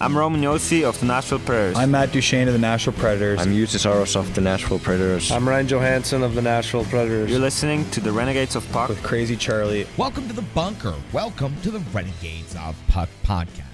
I'm Roman Yossi of the Nashville Predators. I'm Matt Duchesne of the Nashville Predators. I'm Justus Aros of the Nashville Predators. I'm Ryan Johansson of the Nashville Predators. You're listening to the Renegades of Puck with Crazy Charlie. Welcome to the bunker. Welcome to the Renegades of Puck podcast.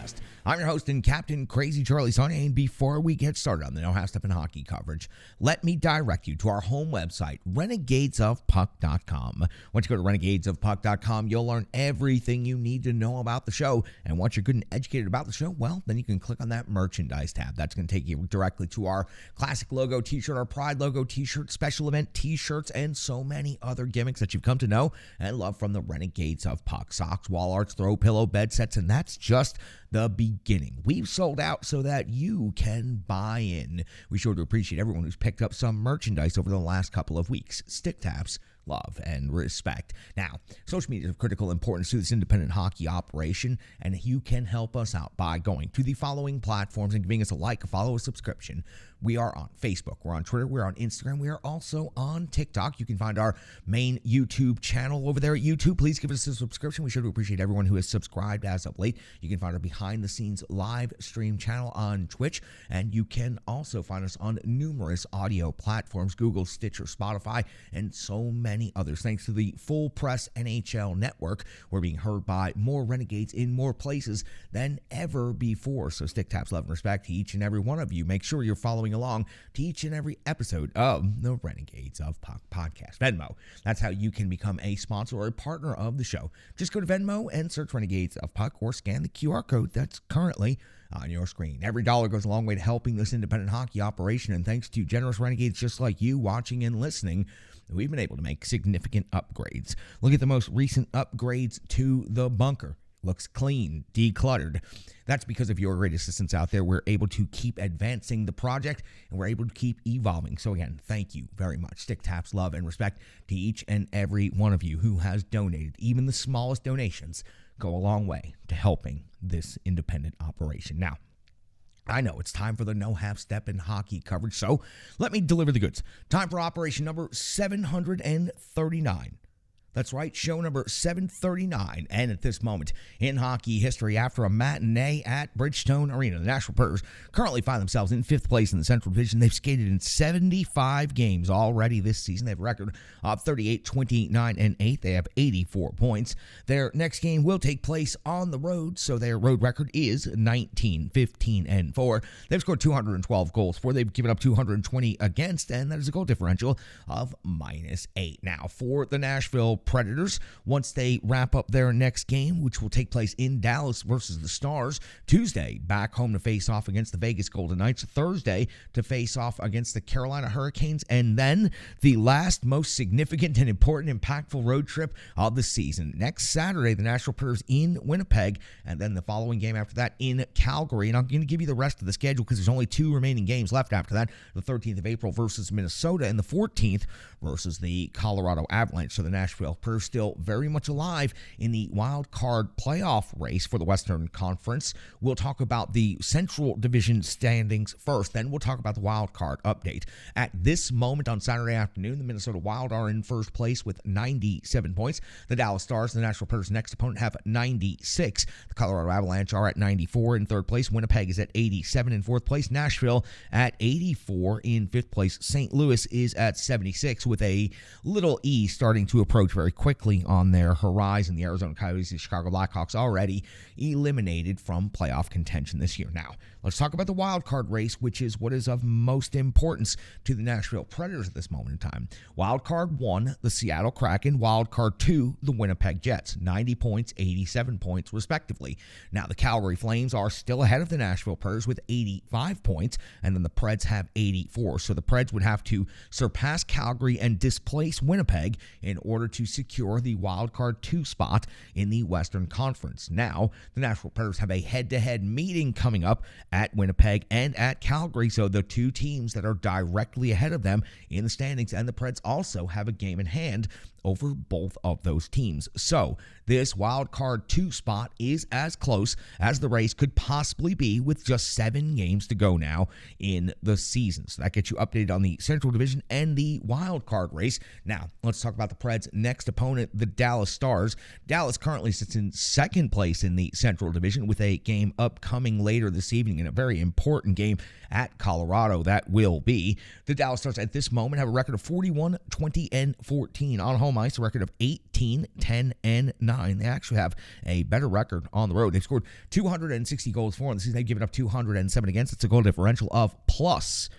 I'm your host and captain, Crazy Charlie Saunier, and before we get started on the No Half Step in Hockey coverage, let me direct you to our home website, renegadesofpuck.com. Once you go to renegadesofpuck.com, you'll learn everything you need to know about the show, and once you're good and educated about the show, well, then you can click on that merchandise tab. That's going to take you directly to our classic logo t-shirt, our Pride logo t-shirt, special event t-shirts, and so many other gimmicks that you've come to know and love from the Renegades of Puck. Socks, wall arts, throw pillow, bed sets, and that's just the beginning. We've sold out so that you can buy in. We sure to appreciate everyone who's picked up some merchandise over the last couple of weeks. Stick taps, love, and respect. Now, social media is of critical importance to this independent hockey operation, and you can help us out by going to the following platforms and giving us a like, a follow, a subscription. We are on Facebook, we're on Twitter, we're on Instagram, we are also on TikTok. You can find our main YouTube channel over there at YouTube. Please give us a subscription. We sure do appreciate everyone who has subscribed as of late. You can find our behind-the-scenes live stream channel on Twitch, and you can also find us on numerous audio platforms, Google, Stitcher, Spotify, and so many others. Thanks to the Full Press NHL Network, we're being heard by more Renegades in more places than ever before. So stick taps, love, and respect to each and every one of you. Make sure you're following along to each and every episode of the Renegades of Puck podcast. Venmo, that's how you can become a sponsor or a partner of the show. Just go to Venmo and search Renegades of Puck or scan the QR code that's currently on your screen. Every dollar goes a long way to helping this independent hockey operation, and thanks to generous Renegades just like you watching and listening, we've been able to make significant upgrades. Look at the most recent upgrades to the bunker. Looks clean, decluttered. That's because of your great assistance out there. We're able to keep advancing the project, and we're able to keep evolving. So again, thank you very much. Stick taps, love, and respect to each and every one of you who has donated. Even the smallest donations go a long way to helping this independent operation. Now, I know it's time for the No Half Step in Hockey coverage, so let me deliver the goods. Time for operation number 739. That's right, show number 739. And at this moment in hockey history, after a matinee at Bridgestone Arena, the Nashville Predators currently find themselves in 5th place in the Central Division. They've skated in 75 games already this season. They have a record of 38, 29, and 8. They have 84 points. Their next game will take place on the road, so their road record is 19, 15, and 4. They've scored 212 goals for. They've given up 220 against, and that is a goal differential of -8. Now, for the Nashville Predators, once they wrap up their next game, which will take place in Dallas versus the Stars, Tuesday back home to face off against the Vegas Golden Knights, Thursday to face off against the Carolina Hurricanes, and then the last most significant and important, impactful road trip of the season. Next Saturday, the Nashville Predators in Winnipeg, and then the following game after that in Calgary. And I'm going to give you the rest of the schedule because there's only 2 remaining games left after that. The 13th of April versus Minnesota, and the 14th versus the Colorado Avalanche. So the Nashville Predators still very much alive in the wild card playoff race for the Western Conference. We'll talk about the Central Division standings first, then we'll talk about the wild card update. At this moment on Saturday afternoon, the Minnesota Wild are in first place with 97 points. The Dallas Stars, the Nashville Predators' next opponent, have 96. The Colorado Avalanche are at 94 in third place. Winnipeg is at 87 in fourth place. Nashville at 84 in fifth place. St. Louis is at 76 with a little E starting to approach very quickly on their horizon. The Arizona Coyotes and Chicago Blackhawks already eliminated from playoff contention this year. Now, let's talk about the wild card race, which is what is of most importance to the Nashville Predators at this moment in time. Wild card 1, the Seattle Kraken. Wild card 2, the Winnipeg Jets. 90 points, 87 points, respectively. Now, the Calgary Flames are still ahead of the Nashville Predators with 85 points, and then the Preds have 84. So the Preds would have to surpass Calgary and displace Winnipeg in order to secure the wild card 2 spot in the Western Conference. Now, the Nashville Predators have a head-to-head meeting coming up at Winnipeg and at Calgary, so the 2 teams that are directly ahead of them in the standings, and the Preds also have a game in hand over both of those teams. So this wild card 2 spot is as close as the race could possibly be with just 7 games to go now in the season. So that gets you updated on the Central Division and the wild card race. Now, let's talk about the Preds' next next opponent, the Dallas Stars. Dallas currently sits in second place in the Central Division with a game upcoming later this evening, and a very important game at Colorado that will be. The Dallas Stars at this moment have a record of 41, 20, and 14. On home ice, a record of 18, 10, and 9. They actually have a better record on the road. They've scored 260 goals for in the season. They've given up 207 against. It's a goal differential of plus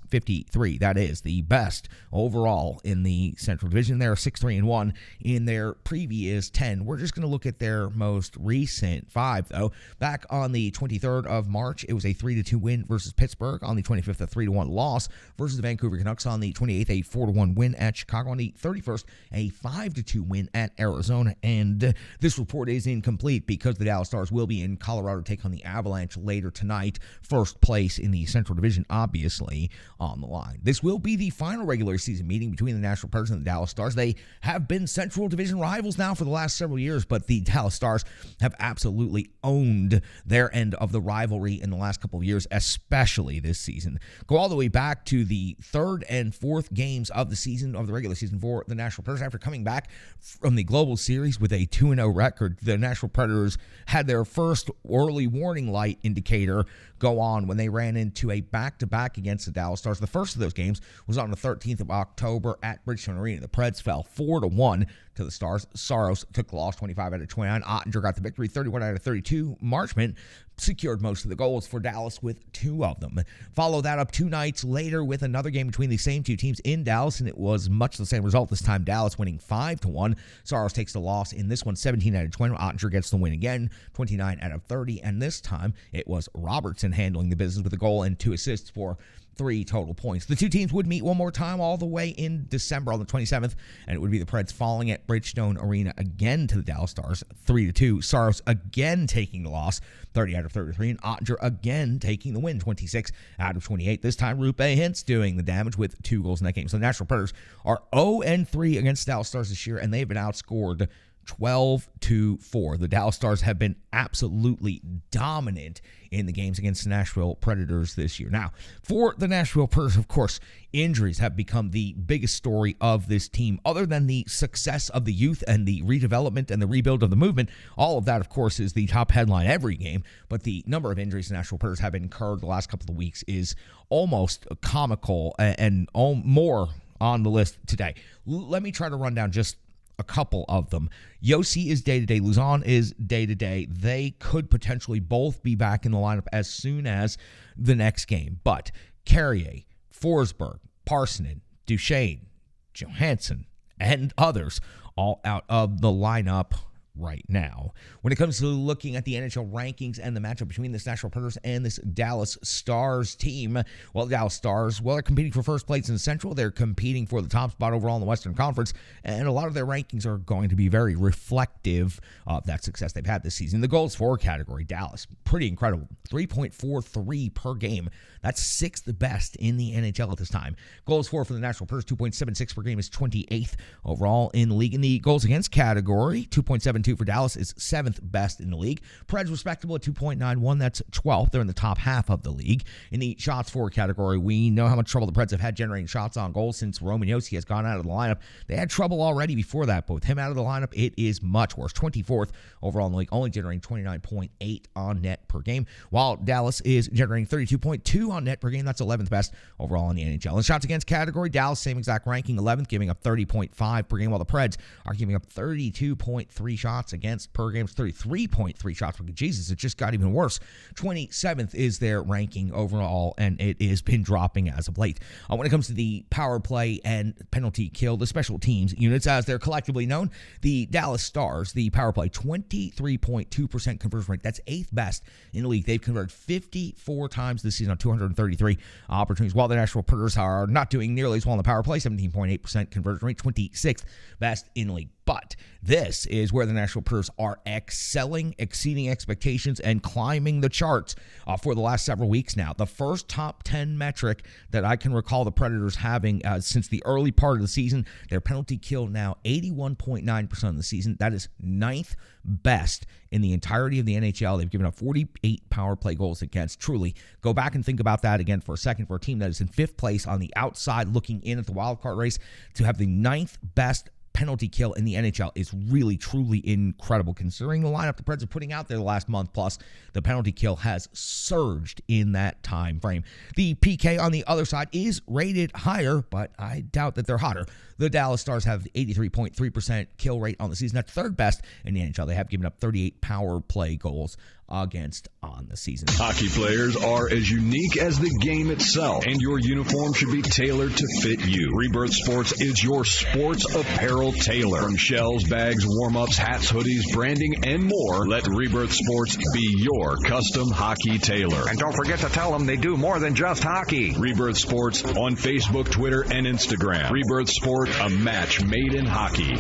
53. That is the best overall in the Central Division. They're 6-3-1 in their previous 10. We're just going to look at their most recent 5, though. Back on the 23rd of March, it was a 3-2 win versus Pittsburgh. On the 25th, a 3-1 loss versus the Vancouver Canucks. On the 28th, a 4-1 win at Chicago. On the 31st, a 5-2 win at Arizona. And this report is incomplete because the Dallas Stars will be in Colorado to take on the Avalanche later tonight. First place in the Central Division, obviously, on the line. This will be the final regular season meeting between the Nashville Predators and the Dallas Stars. They have been Central Division rivals now for the last several years, but the Dallas Stars have absolutely owned their end of the rivalry in the last couple of years, especially this season. Go all the way back to the third and fourth games of the season, of the regular season for the Nashville Predators. After coming back from the Global Series with a 2-0 record, the Nashville Predators had their first early warning light indicator go on when they ran into a back-to-back against the Dallas Stars. The first of those games was on the 13th of October at Bridgestone Arena. The Preds fell 4-1 to the Stars. Saros took the loss 25 out of 29. Ottinger got the victory 31 out of 32. Marchment secured most of the goals for Dallas with 2 of them. Follow that up 2 nights later with another game between the same 2 teams in Dallas, and it was much the same result this time. Dallas winning 5-1. Saros takes the loss in this one 17 out of 20. Ottinger gets the win again 29 out of 30, and this time it was Robertson handling the business with a goal and 2 assists for 3 total points. The 2 teams would meet one more time all the way in December on the 27th, and it would be the Preds falling at Bridgestone Arena again to the Dallas Stars 3-2. Saros again taking the loss 30 out of 33, and Ottinger again taking the win 26 out of 28. This time ROP Hintz doing the damage with 2 goals in that game. So the Nashville Predators are 0-3 against the Dallas Stars this year, and they've been outscored 12-4. The Dallas Stars have been absolutely dominant in the games against the Nashville Predators this year. Now, for the Nashville Predators, of course, injuries have become the biggest story of this team. Other than the success of the youth and the redevelopment and the rebuild of the movement, all of that, of course, is the top headline every game. But the number of injuries the Nashville Predators have incurred the last couple of weeks is almost comical and more on the list today. Let me try to run down just a couple of them. Yossi is day-to-day. Luzon is day-to-day. They could potentially both be back in the lineup as soon as the next game. But Carrier, Forsberg, Parsonen, Duchesne, Johansson, and others all out of the lineup right now. When it comes to looking at the NHL rankings and the matchup between this Nashville Predators and this Dallas Stars team, well, the Dallas Stars, they're competing for first place in the Central. They're competing for the top spot overall in the Western Conference, and a lot of their rankings are going to be very reflective of that success they've had this season. The goals for category, Dallas, pretty incredible. 3.43 per game. That's 6th best in the NHL at this time. Goals for the Nashville Predators, 2.76 per game, is 28th overall in the league. In the goals against category, 2.72 for Dallas is 7th best in the league. Preds respectable at 2.91. That's 12th. They're in the top half of the league. In the shots for category, we know how much trouble the Preds have had generating shots on goal since Roman Josi has gone out of the lineup. They had trouble already before that, but with him out of the lineup, it is much worse. 24th overall in the league, only generating 29.8 on net per game, while Dallas is generating 32.2 on net per game. That's 11th best overall in the NHL. In shots against category, Dallas, same exact ranking, 11th, giving up 30.5 per game, while the Preds are giving up 32.3 shots against per game. It's 33.3 shots per game. Jesus, it just got even worse. 27th is their ranking overall, and it has been dropping as of late. When it comes to the power play and penalty kill, the special teams units, as they're collectively known, the Dallas Stars, the power play, 23.2% conversion rate. That's 8th best in the league. They've converted 54 times this season on 233 opportunities, while the Nashville Predators are not doing nearly as well on the power play, 17.8% conversion rate, 26th best in the league. But this is where the Nashville Predators are excelling, exceeding expectations, and climbing the charts for the last several weeks now. The first top 10 metric that I can recall the Predators having since the early part of the season, their penalty kill now 81.9% of the season. That is 9th best in the entirety of the NHL. They've given up 48 power play goals against. Truly, go back and think about that again for a second. For a team that is in 5th place on the outside looking in at the wild card race, to have the 9th best penalty kill in the NHL is really, truly incredible. Considering the lineup the Preds are putting out there the last month plus, the penalty kill has surged in that time frame. The PK on the other side is rated higher, but I doubt that they're hotter. The Dallas Stars have 83.3% kill rate on the season. That's third best in the NHL. They have given up 38 power play goals against on the season. Hockey players are as unique as the game itself, and your uniform should be tailored to fit you. Rebirth Sports is your sports apparel tailor. From shells, bags, warm-ups, hats, hoodies, branding, and more, let Rebirth Sports be your custom hockey tailor. And don't forget to tell them they do more than just hockey. Rebirth Sports on Facebook, Twitter, and Instagram. Rebirth Sport, a match made in hockey.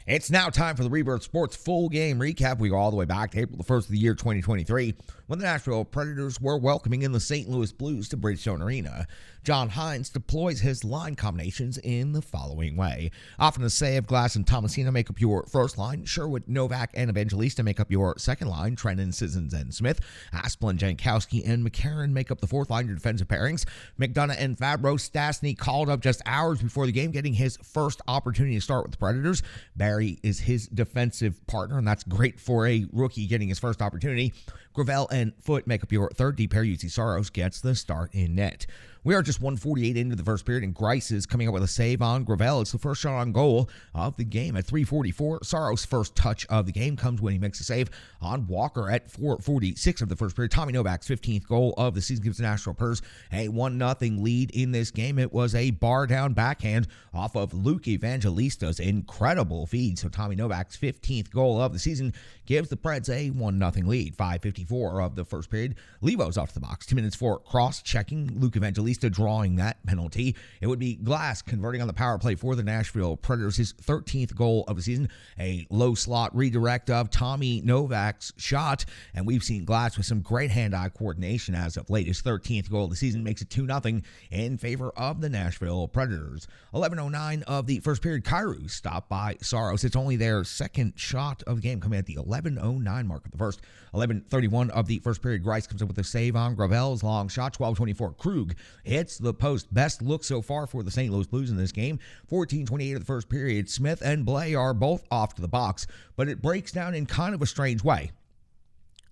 It's now time for the Rebirth Sports full game recap. We go all the way back to April the 1st of the year 2023 when the Nashville Predators were welcoming in the St. Louis Blues to Bridgestone Arena. John Hines deploys his line combinations in the following way. Often Asayev, Glass, and Tomasino make up your first line. Sherwood, Novak, and Evangelista make up your second line. Trennan, Sissons, and Smith. Asplund, Jankowski, and McCarron make up the fourth line, your defensive pairings. McDonough and Fabro. Stastny called up just hours before the game, getting his first opportunity to start with the Predators. Barry is his defensive partner, and that's great for a rookie getting his first opportunity. Gravel and Foote make up your third D pair. UC Saros gets the start in net. We are just 1:48 into the first period, and Grice is coming up with a save on Gravel. It's the first shot on goal of the game at 3:44. Saros' first touch of the game comes when he makes a save on Walker at 4:46 of the first period. Tommy Novak's 15th goal of the season gives the Nashville Predators a 1-0 lead in this game. It was a bar-down backhand off of Luke Evangelista's incredible feed. So Tommy Novak's 15th goal of the season gives the Preds a 1-0 lead. 5:54 of the first period. Levo's off the box. 2 minutes for cross-checking. Luke Evangelista drawing that penalty. It would be Glass converting on the power play for the Nashville Predators, his 13th goal of the season. A low slot redirect of Tommy Novak's shot, and we've seen Glass with some great hand-eye coordination as of late. His 13th goal of the season makes it 2-0 in favor of the Nashville Predators. 11:09 of the first period. Kyrou stopped by Saros. It's only their second shot of the game, coming at the 11:09 mark of the first. 11:31 of the first period. Grice comes up with a save on Gravel's long shot. 12:24. Krug hits the post. Best look so far for the St. Louis Blues in this game. 14:28 of the first period. Smith and Blais are both off to the box, but it breaks down in kind of a strange way.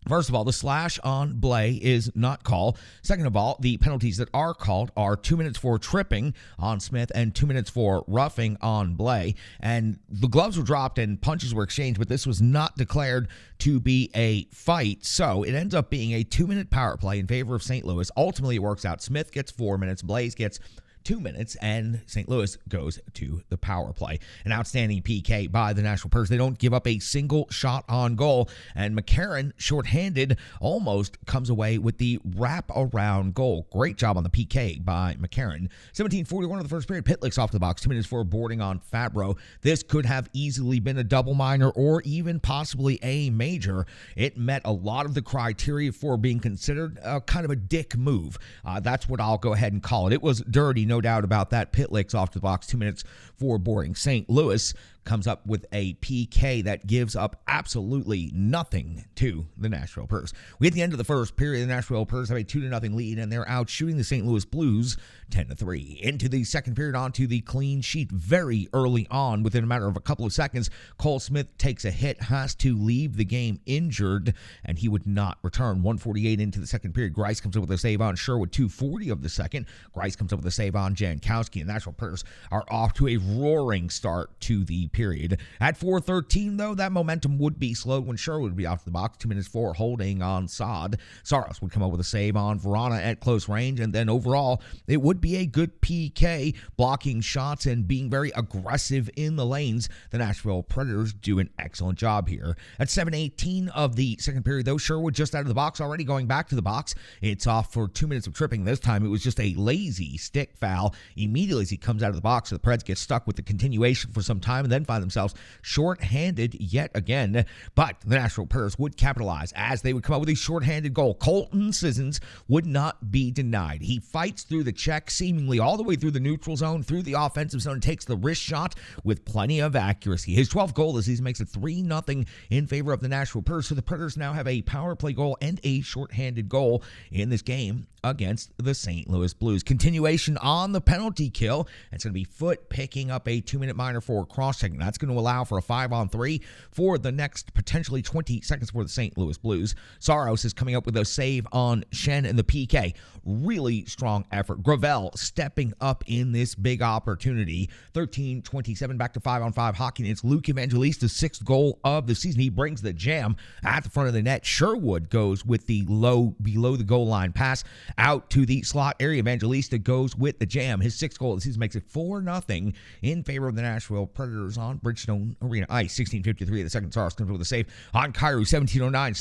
First of all, the slash on Blais is not called. Second of all, the penalties that are called are 2 minutes for tripping on Smith and 2 minutes for roughing on Blais. And the gloves were dropped and punches were exchanged, but this was not declared to be a fight. So it ends up being a 2-minute power play in favor of St. Louis. Ultimately, it works out. Smith gets 4 minutes. Blais gets 2 minutes, and St. Louis goes to the power play. An outstanding PK by the Nashville Predators. They don't give up a single shot on goal, and McCarron, shorthanded, almost comes away with the wrap-around goal. Great job on the PK by McCarron. 17:41 of the first period. Pitlick's off the box. 2 minutes for boarding on Fabro. This could have easily been a double minor or even possibly a major. It met a lot of the criteria for being considered kind of a dick move. That's what I'll go ahead and call it. It was dirty, no doubt about that. Pitlick's off to the box. 2 minutes for boarding. St. Louis comes up with a PK that gives up absolutely nothing to the Nashville Predators. We hit the end of the first period. The Nashville Predators have a 2-0 lead, and they're out shooting the St. Louis Blues 10-3. Into the second period, onto the clean sheet very early on. Within a matter of a couple of seconds, Cole Smith takes a hit, has to leave the game injured, and he would not return. 1:48 into the second period. Grice comes up with a save on Sherwood. 2:40 of the second. Grice comes up with a save on Jankowski, and the Nashville Predators are off to a roaring start to the period. At 4:13, though, that momentum would be slowed when Sherwood would be off the box. 2 minutes for holding on Saad. Saros would come up with a save on Verana at close range, and then overall, it would be a good PK, blocking shots and being very aggressive in the lanes. The Nashville Predators do an excellent job here. At 7:18 of the second period, though, Sherwood just out of the box, already going back to the box. It's off for 2 minutes of tripping. This time, it was just a lazy stick foul. Immediately as he comes out of the box, the Preds get stuck with the continuation for some time and then find themselves short-handed yet again. But the Nashville Predators would capitalize as they would come up with a short-handed goal. Colton Sissons would not be denied. He fights through the check seemingly all the way through the neutral zone, through the offensive zone, and takes the wrist shot with plenty of accuracy. His 12th goal this season makes it 3-0 in favor of the Nashville Predators. So the Predators now have a power play goal and a short-handed goal in this game against the St. Louis Blues. Continuation on on the penalty kill. It's going to be Foot picking up a 2-minute minor for cross-checking. That's going to allow for a 5-on-3 for the next potentially 20 seconds for the St. Louis Blues. Saros is coming up with a save on Shen and the PK. Really strong effort. Gravel stepping up in this big opportunity. 13-27 back to 5-on-5 hockey. And it's Luke Evangelista's 6th goal of the season. He brings the jam at the front of the net. Sherwood goes with the low below the goal line pass out to the slot area. Evangelista goes with the jam. His 6th goal of the season makes it 4-0 in favor of the Nashville Predators on Bridgestone Arena ice. 16:53 of the second. Saros comes with a save on Kyrou. 17:09.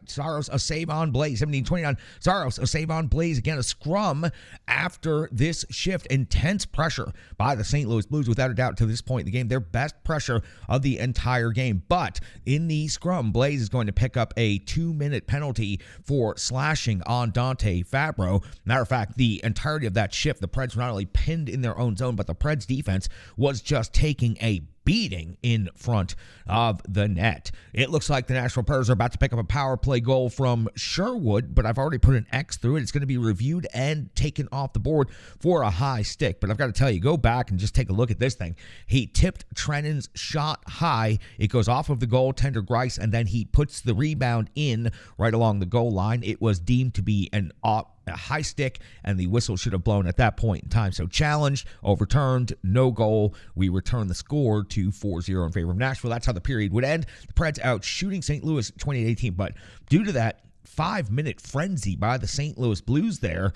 Saros a save on Blaze. 17:29. Saros a save on Blaze. Again, a scrum after this shift. Intense pressure by the St. Louis Blues, without a doubt, to this point in the game. Their best pressure of the entire game. But in the scrum, Blaze is going to pick up a 2-minute penalty for slashing on Dante Fabro. Matter of fact, the entirety of that shift, the Preds were not only pinned in their own zone, but the Preds defense was just taking a beating in front of the net. It looks like the Nashville Predators are about to pick up a power play goal from Sherwood, but I've already put an X through it. It's going to be reviewed and taken off the board for a high stick. But I've got to tell you, go back and just take a look at this thing. He tipped Trennan's shot high. It goes off of the goaltender Grice, and then he puts the rebound in right along the goal line. It was deemed to be a high stick, and the whistle should have blown at that point in time. So challenged, overturned, no goal. We return the score to 4-0 in favor of Nashville. That's how the period would end. The Preds out shooting St. Louis 28-18, but due to that 5-minute frenzy by the St. Louis Blues there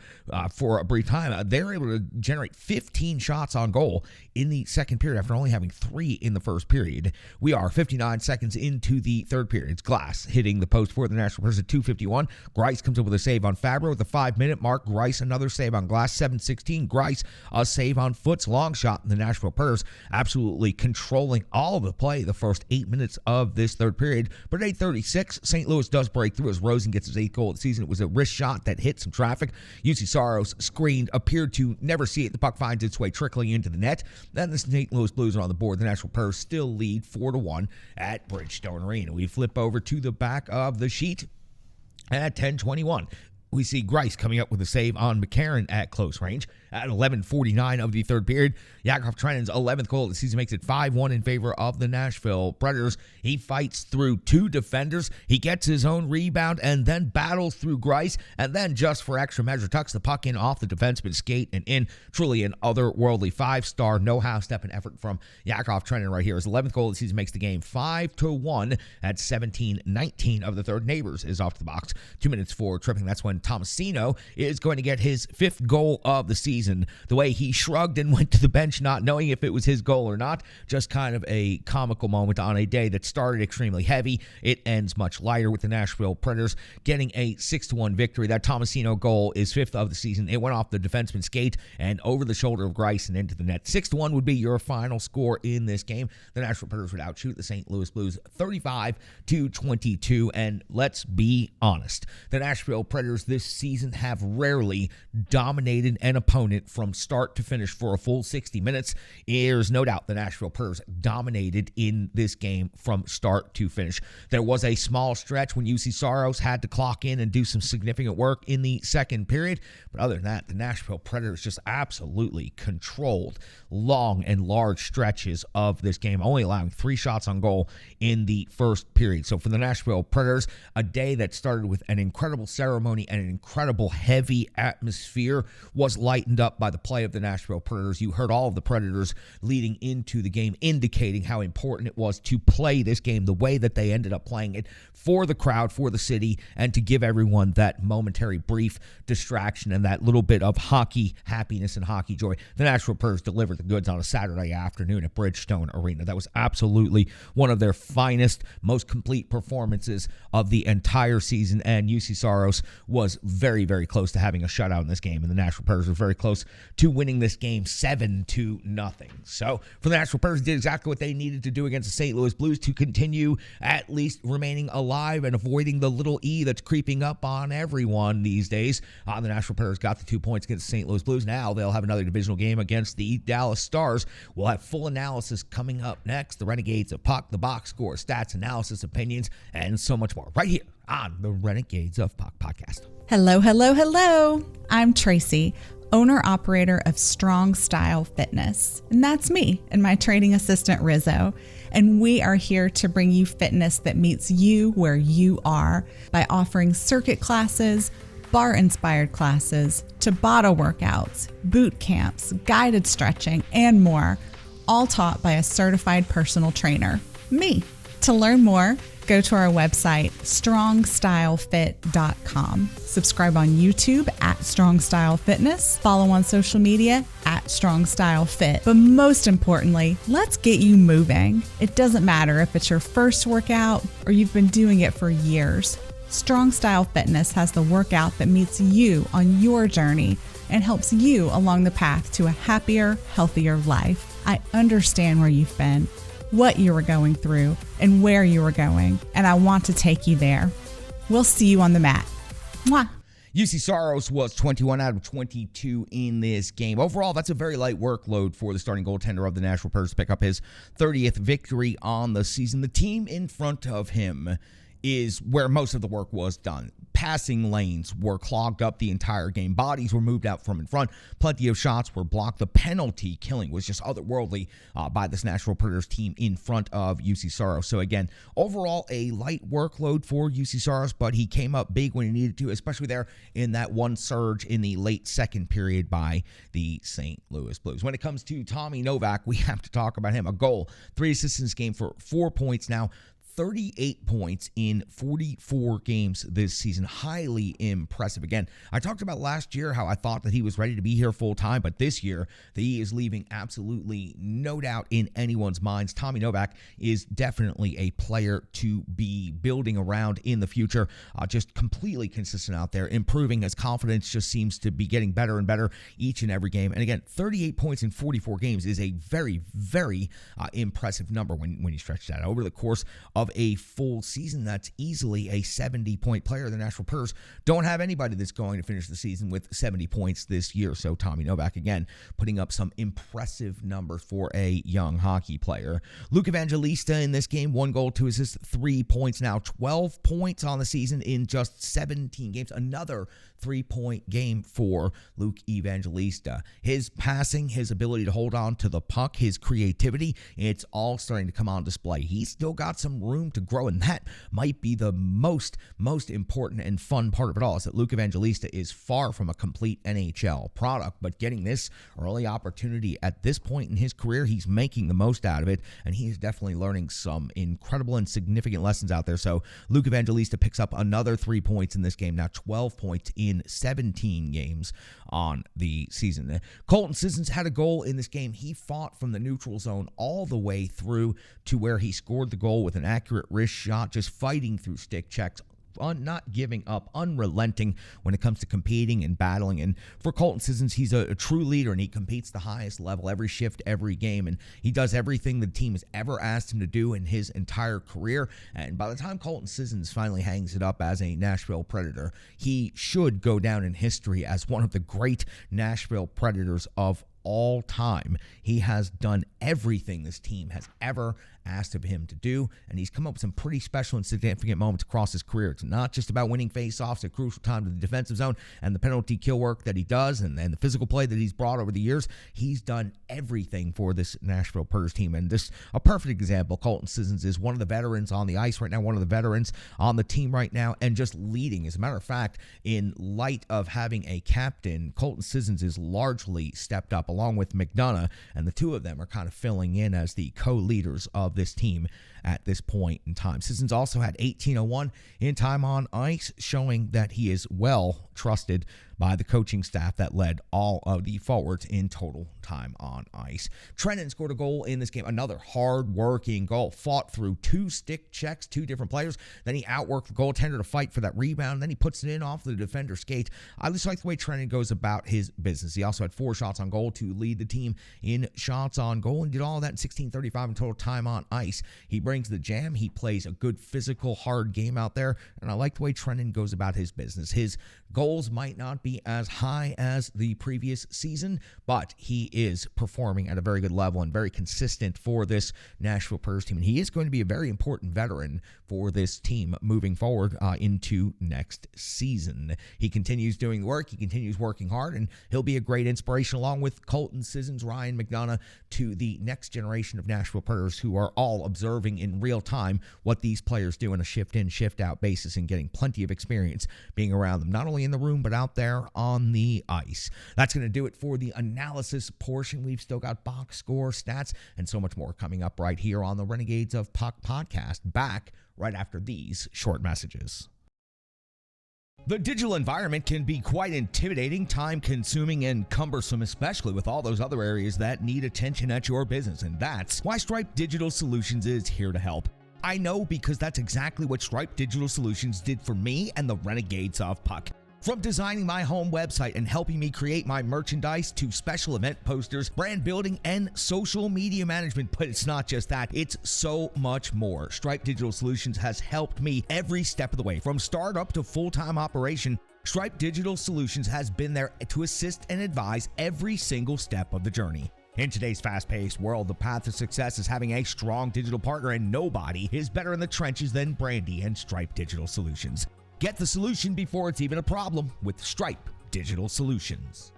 for a brief time, they're able to generate 15 shots on goal in the second period after only having 3 in the first period. We are 59 seconds into the third period. It's Glass hitting the post for the Nashville Predators at 2:51. Grice comes up with a save on Fabro at the 5-minute mark. Grice another save on Glass. 7:16. Grice a save on Foot's long shot. And the Nashville Predators absolutely controlling all of the play the first 8 minutes of this third period. But at 8:36, St. Louis does break through as Rosen gets his 8th goal of the season. It was a wrist shot that hit some traffic. UC Saros screened, appeared to never see it. The puck finds its way trickling into the net. Then the St. Louis Blues are on the board. The Nashville Predators still lead 4-1 at Bridgestone Arena. We flip over to the back of the sheet at 10:21. We see Grice coming up with a save on McCarron at close range. At 11:49 of the third period, Yakov Trennan's 11th goal of the season makes it 5-1 in favor of the Nashville Predators. He fights through 2 defenders. He gets his own rebound and then battles through Grice, and then just for extra measure tucks the puck in off the defenseman's skate and in. Truly an otherworldly 5-star no-how step and effort from Yakov Trennan right here. His 11th goal of the season makes the game 5-1 at 17:19 of the third. Neighbors is off to the box. 2 minutes for tripping. That's when Tomasino is going to get his 5th goal of the season. The way he shrugged and went to the bench not knowing if it was his goal or not, just kind of a comical moment on a day that started extremely heavy. It ends much lighter with the Nashville Predators getting a 6-1 victory. That Tomasino goal is 5th of the season. It went off the defenseman's skate and over the shoulder of Grice and into the net. 6-1 would be your final score in this game. The Nashville Predators would outshoot the St. Louis Blues 35-22. And let's be honest, the Nashville Predators this season have rarely dominated an opponent from start to finish for a full 60 minutes. There's no doubt the Nashville Predators dominated in this game from start to finish. There was a small stretch when UC Saros had to clock in and do some significant work in the second period, but other than that, the Nashville Predators just absolutely controlled long and large stretches of this game, only allowing 3 shots on goal in the first period. So for the Nashville Predators, a day that started with an incredible ceremony and an incredible heavy atmosphere was lightened up by the play of the Nashville Predators. You heard all of the Predators leading into the game indicating how important it was to play this game the way that they ended up playing it, for the crowd, for the city, and to give everyone that momentary brief distraction and that little bit of hockey happiness and hockey joy. The Nashville Predators delivered the goods on a Saturday afternoon at Bridgestone Arena. That was absolutely one of their finest, most complete performances of the entire season, and UC Saros was very, very close to having a shutout in this game, and the Nashville Predators were very close to winning this game 7-0. So for the Nashville Predators, did exactly what they needed to do against the St. Louis Blues to continue at least remaining alive and avoiding the little E that's creeping up on everyone these days. The Nashville Predators got the 2 points against the St. Louis Blues. Now they'll have another divisional game against the Dallas Stars. We'll have full analysis coming up next. The Renegades of Puck, the box score, stats, analysis, opinions, and so much more right here on the Renegades of Puck podcast. Hello, hello, hello. I'm Tracy, owner-operator of Strong Style Fitness. And that's me and my training assistant, Rizzo. And we are here to bring you fitness that meets you where you are by offering circuit classes, bar-inspired classes, Tabata workouts, boot camps, guided stretching, and more, all taught by a certified personal trainer, me. To learn more, go to our website, strongstylefit.com. Subscribe on YouTube at Strong Style Fitness. Follow on social media at Strong Style Fit. But most importantly, let's get you moving. It doesn't matter if it's your first workout or you've been doing it for years. Strong Style Fitness has the workout that meets you on your journey and helps you along the path to a happier, healthier life. I understand where you've been, what you were going through, and where you were going, and I want to take you there. We'll see you on the mat. Mwah. UC Saros was 21 out of 22 in this game. Overall, that's a very light workload for the starting goaltender of the Nashville Predators to pick up his 30th victory on the season. The team in front of him is where most of the work was done. Passing lanes were clogged up the entire game. Bodies were moved out from in front. Plenty of shots were blocked. The penalty killing was just otherworldly by this Nashville Predators team in front of UC Saros. So again, overall, a light workload for UC Saros, but he came up big when he needed to, especially there in that one surge in the late second period by the St. Louis Blues. When it comes to Tommy Novak, we have to talk about him. A goal, 3 assists in this game for 4 points now. 38 points in 44 games this season. Highly impressive. Again, I talked about last year how I thought that he was ready to be here full time, but this year he is leaving absolutely no doubt in anyone's minds. Tommy Novak is definitely a player to be building around in the future. Just completely consistent out there, improving. His confidence just seems to be getting better and better each and every game. And again, 38 points in 44 games is a very, very impressive number when you stretch that over the course of a full season. That's easily a 70-point player. The Nashville Predators don't have anybody that's going to finish the season with 70 points this year. So Tommy Novak, again, putting up some impressive numbers for a young hockey player. Luke Evangelista in this game, 1 goal, 2 assists, 3 points now. 12 points on the season in just 17 games. Another 3-point game for Luke Evangelista. His passing, his ability to hold on to the puck, his creativity, it's all starting to come on display. He's still got some room to grow, and that might be the most important and fun part of it all, is that Luke Evangelista is far from a complete NHL product, but getting this early opportunity at this point in his career, he's making the most out of it, and he is definitely learning some incredible and significant lessons out there. So Luke Evangelista picks up another 3 points in this game, now 12 points in 17 games on the season. Colton Sissons had a goal in this game. He fought from the neutral zone all the way through to where he scored the goal with an accurate wrist shot, just fighting through stick checks, not giving up, unrelenting when it comes to competing and battling. And for Colton Sissons, he's a true leader, and he competes the highest level every shift, every game, and he does everything the team has ever asked him to do in his entire career. And by the time Colton Sissons finally hangs it up as a Nashville Predator, he should go down in history as one of the great Nashville Predators of all time. He has done everything this team has ever asked of him to do, and he's come up with some pretty special and significant moments across his career. It's not just about winning face-offs at crucial time to the defensive zone and the penalty kill work that he does and the physical play that he's brought over the years. He's done everything for this Nashville Predators team, and this a perfect example. Colton Sissons is one of the veterans on the ice right now, one of the veterans on the team right now, and just leading. As a matter of fact, in light of having a captain, Colton Sissons is largely stepped up along with McDonough, and the two of them are kind of filling in as the co-leaders of this team at this point in time. Sissons also had 1801 in time on ice, showing that he is well trusted by the coaching staff that led all of the forwards in total time on ice. Trennan scored a goal in this game, another hard-working goal, fought through 2 stick checks, 2 different players, then he outworked the goaltender to fight for that rebound, then he puts it in off the defender's skate. I just like the way Trennan goes about his business. He also had 4 shots on goal to lead the team in shots on goal, and did all of that in 16:35 in total time on ice. He brings the jam, he plays a good physical, hard game out there, and I like the way Trennan goes about his business. His goals might not be be as high as the previous season, but he is performing at a very good level and very consistent for this Nashville Predators team. And he is going to be a very important veteran for this team moving forward into next season. He continues doing the work. He continues working hard, and he'll be a great inspiration along with Colton Sissons, Ryan McDonough, to the next generation of Nashville Predators, who are all observing in real time what these players do on a shift-in, shift-out basis and getting plenty of experience being around them, not only in the room, but out there on the ice. That's going to do it for the analysis portion. We've still got box score, stats, and so much more coming up right here on the Renegades of Puck podcast, back right after these short messages. The digital environment can be quite intimidating, time-consuming, and cumbersome, especially with all those other areas that need attention at your business, and that's why Stripe Digital Solutions is here to help. I know, because that's exactly what Stripe Digital Solutions did for me and the Renegades of Puck. From designing my home website and helping me create my merchandise to special event posters, brand building, and social media management. But it's not just that, it's so much more. Stripe Digital Solutions has helped me every step of the way. From startup to full-time operation, Stripe Digital Solutions has been there to assist and advise every single step of the journey. In today's fast-paced world, the path to success is having a strong digital partner, and nobody is better in the trenches than Brandy and Stripe Digital Solutions. Get the solution before it's even a problem with Stripe Digital Solutions.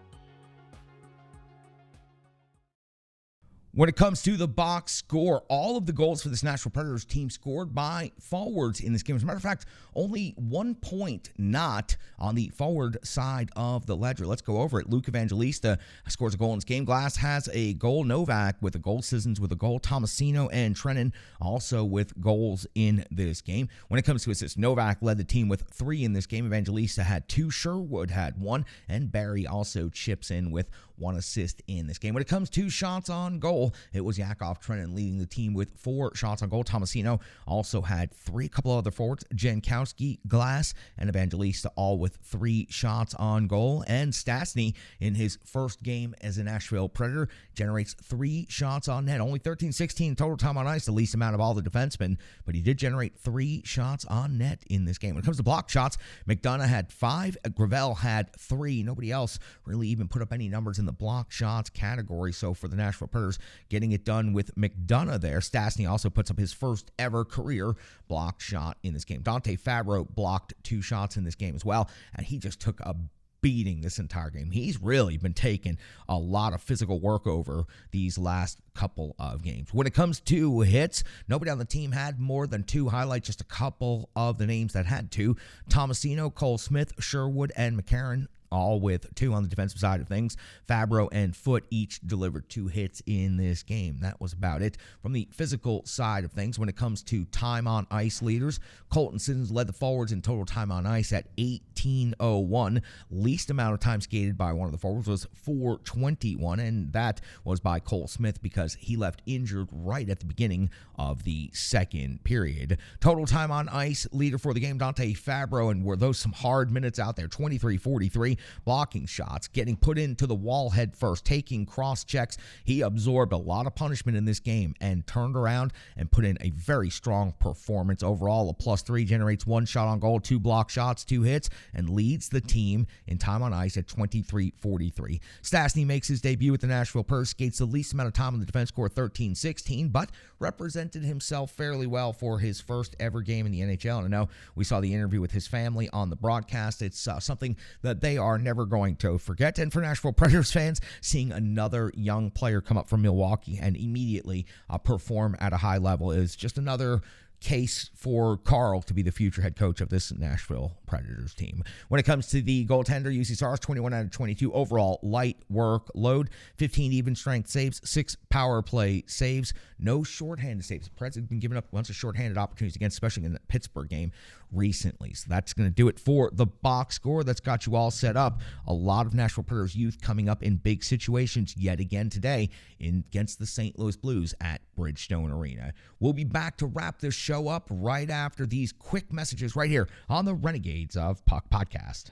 When it comes to the box score, all of the goals for this Nashville Predators team scored by forwards in this game. As a matter of fact, only 1 point not on the forward side of the ledger. Let's go over it. Luke Evangelista scores a goal in this game. Glass has a goal. Novak with a goal. Sissons with a goal. Tomasino and Trennan also with goals in this game. When it comes to assists, Novak led the team with 3 in this game. Evangelista had 2. Sherwood had 1. And Barry also chips in with 1 assist in this game. When it comes to shots on goal, it was Yakov Trennan leading the team with 4 shots on goal. Tomasino also had 3. A couple of other forwards, Jankowski, Glass, and Evangelista, all with 3 shots on goal. And Stastny, in his first game as a Nashville Predator, generates 3 shots on net. Only 13-16 total time on ice, the least amount of all the defensemen, but he did generate 3 shots on net in this game. When it comes to block shots, McDonough had 5, Gravel had 3. Nobody else really even put up any numbers in the block shots category. So for the Nashville Predators, getting it done with McDonough there. Stastny also puts up his first ever career block shot in this game. Dante Fabro blocked 2 shots in this game as well, and he just took a beating this entire game. He's really been taking a lot of physical work over these last couple of games. When it comes to hits, nobody on the team had more than 2. Highlight just a couple of the names that had 2. Tomasino, Cole Smith, Sherwood, and McCarron, all with 2 on the defensive side of things. Fabro and Foote each delivered 2 hits in this game. That was about it. From the physical side of things, when it comes to time on ice leaders, Colton Sissons led the forwards in total time on ice at 18:01. Least amount of time skated by one of the forwards was 4:21, and that was by Cole Smith because he left injured right at the beginning of the second period. Total time on ice leader for the game, Dante Fabro, and were those some hard minutes out there, 23-43. Blocking shots, getting put into the wall head first, taking cross checks. He absorbed a lot of punishment in this game and turned around and put in a very strong performance. Overall, a +3, generates 1 shot on goal, 2 block shots, 2 hits, and leads the team in time on ice at 23-43. Stastny makes his debut with the Nashville Predators, skates the least amount of time on the defense score, 13-16, but represented himself fairly well for his first ever game in the NHL. And I know we saw the interview with his family on the broadcast. It's something that they are never going to forget. And for Nashville Predators fans, seeing another young player come up from Milwaukee and immediately perform at a high level is just another case for Carl to be the future head coach of this Nashville Predators team. When it comes to the goaltender, UC Saros, 21 out of 22 overall light workload, 15 even strength saves, 6 power play saves, no shorthanded saves. The Preds have been giving up a bunch of shorthanded opportunities against, especially in the Pittsburgh game recently. So that's going to do it for the box score. That's got you all set up. A lot of Nashville Predators youth coming up in big situations yet again today against the St. Louis Blues at Bridgestone Arena. We'll be back to wrap this show up right after these quick messages right here on the Renegades of Puck podcast.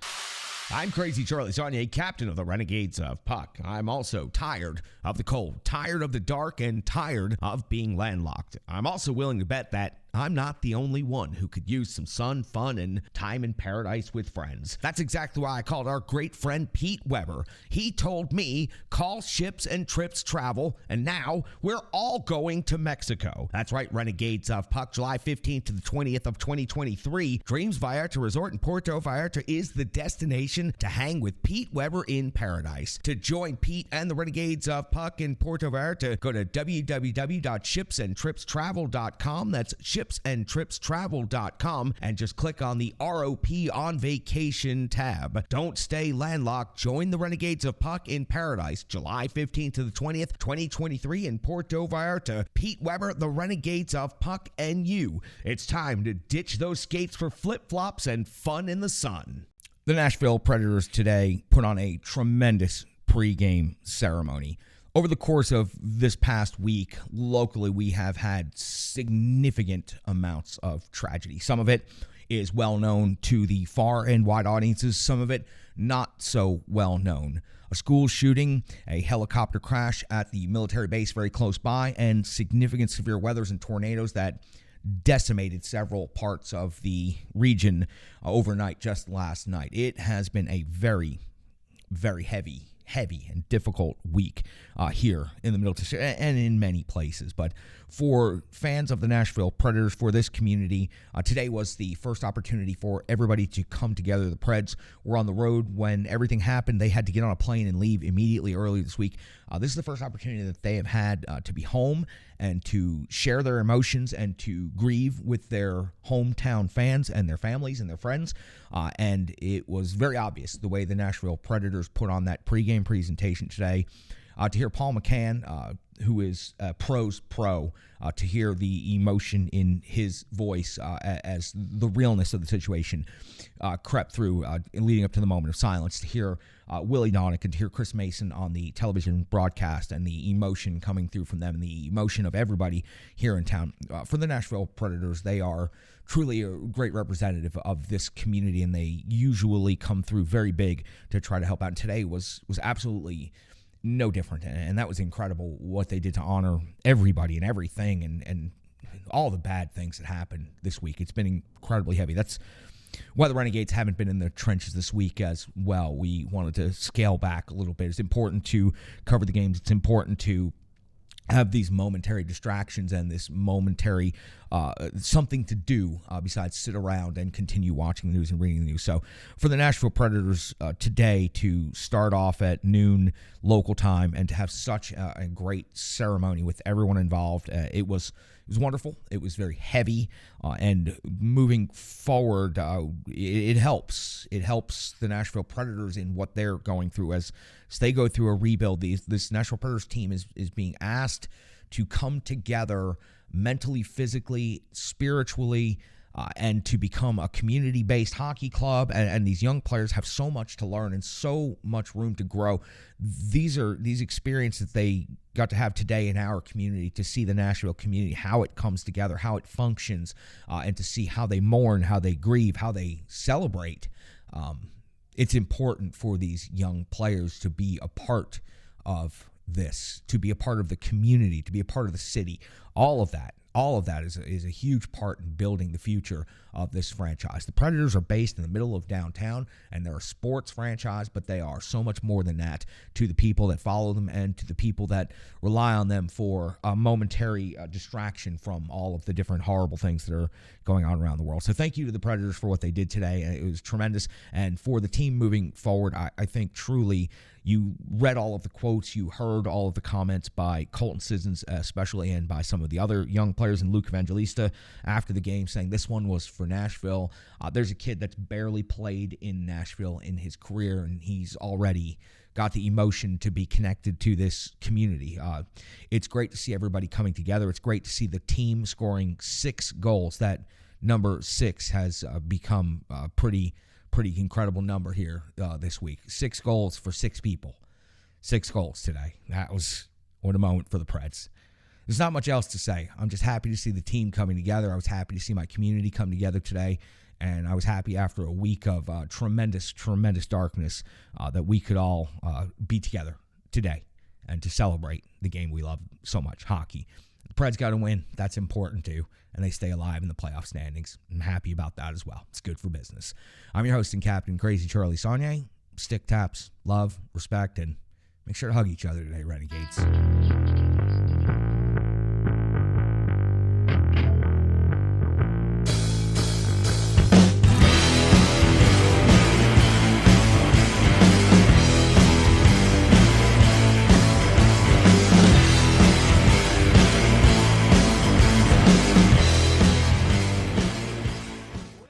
I'm Crazy Charlie Saunier, captain of the Renegades of Puck. I'm also tired of the cold, tired of the dark, and tired of being landlocked. I'm also willing to bet that I'm not the only one who could use some sun, fun, and time in paradise with friends. That's exactly why I called our great friend Pete Weber. He told me, call Ships and Trips Travel, and now we're all going to Mexico. That's right, Renegades of Puck, July 15th to the 20th of 2023. Dreams Vallarta Resort in Puerto Vallarta is the destination to hang with Pete Weber in paradise. To join Pete and the Renegades of Puck in Puerto Vallarta, go to www.shipsandtripstravel.com. That's shipsandtripstravel.com, and just click on the ROP on vacation tab. Don't stay landlocked. Join the Renegades of Puck in paradise, July 15th to the 20th, 2023 in Puerto Vallarta. Pete Weber, the Renegades of Puck, and you. It's time to ditch those skates for flip-flops and fun in the sun. The Nashville Predators today put on a tremendous pregame ceremony. Over the course of this past week, locally, we have had significant amounts of tragedy. Some of it is well known to the far and wide audiences, some of it not so well known. A school shooting, a helicopter crash at the military base very close by, and significant severe weathers and tornadoes that decimated several parts of the region overnight just last night. It has been a very, very heavy and difficult week here in the Middle District and in many places. But for fans of the Nashville Predators, for this community, today was the first opportunity for everybody to come together. The Preds were on the road when everything happened. They had to get on a plane and leave immediately early this week. This is the first opportunity that they have had to be home and to share their emotions and to grieve with their hometown fans and their families and their friends. And it was very obvious the way the Nashville Predators put on that pregame presentation today. To hear Paul McCann, who is pro's pro, to hear the emotion in his voice as the realness of the situation crept through leading up to the moment of silence, to hear Willie Donick and to hear Chris Mason on the television broadcast and the emotion coming through from them and the emotion of everybody here in town. For the Nashville Predators, they are truly a great representative of this community, and they usually come through very big to try to help out. And today was absolutely no different, and that was incredible what they did to honor everybody and everything and all the bad things that happened this week. It's been incredibly heavy. That's why the Renegades haven't been in the trenches this week as well. We wanted to scale back a little bit. It's important to cover the games. It's important to have these momentary distractions and this momentary something to do besides sit around and continue watching the news and reading the news. So for the Nashville Predators today to start off at noon local time and to have such a great ceremony with everyone involved, it was wonderful. It was very heavy, and moving forward, it helps. It helps the Nashville Predators in what they're going through as they go through a rebuild. This Nashville Predators team is being asked to come together mentally, physically, spiritually, and to become a community-based hockey club. And these young players have so much to learn and so much room to grow. These experiences that they got to have today in our community, to see the Nashville community, how it comes together, how it functions, and to see how they mourn, how they grieve, how they celebrate. It's important for these young players to be a part of this, to be a part of the community, to be a part of the city. All of that is a huge part in building the future of this franchise. The Predators are based in the middle of downtown, and they're a sports franchise, but they are so much more than that to the people that follow them and to the people that rely on them for a momentary distraction from all of the different horrible things that are going on around the world. So thank you to the Predators for what they did today. It was tremendous. And for the team moving forward, I think truly you read all of the quotes, you heard all of the comments by Colton Sissons especially, and by some of the other young players, and Luke Evangelista after the game saying this one was for Nashville. There's a kid that's barely played in Nashville in his career, and he's already got the emotion to be connected to this community. It's great to see everybody coming together. It's great to see the team scoring 6 goals. That number 6 has become pretty incredible number here this week. 6 goals for 6 people. 6 goals today. That was what a moment for the Preds. There's not much else to say. I'm just happy to see the team coming together. I was happy to see my community come together today, and I was happy after a week of tremendous darkness that we could all be together today and to celebrate the game we love so much, hockey. The Preds got to win. That's important too. And they stay alive in the playoff standings. I'm happy about that as well. It's good for business. I'm your host and captain, Crazy Charlie Saunier. Stick taps, love, respect, and make sure to hug each other today, Renegades.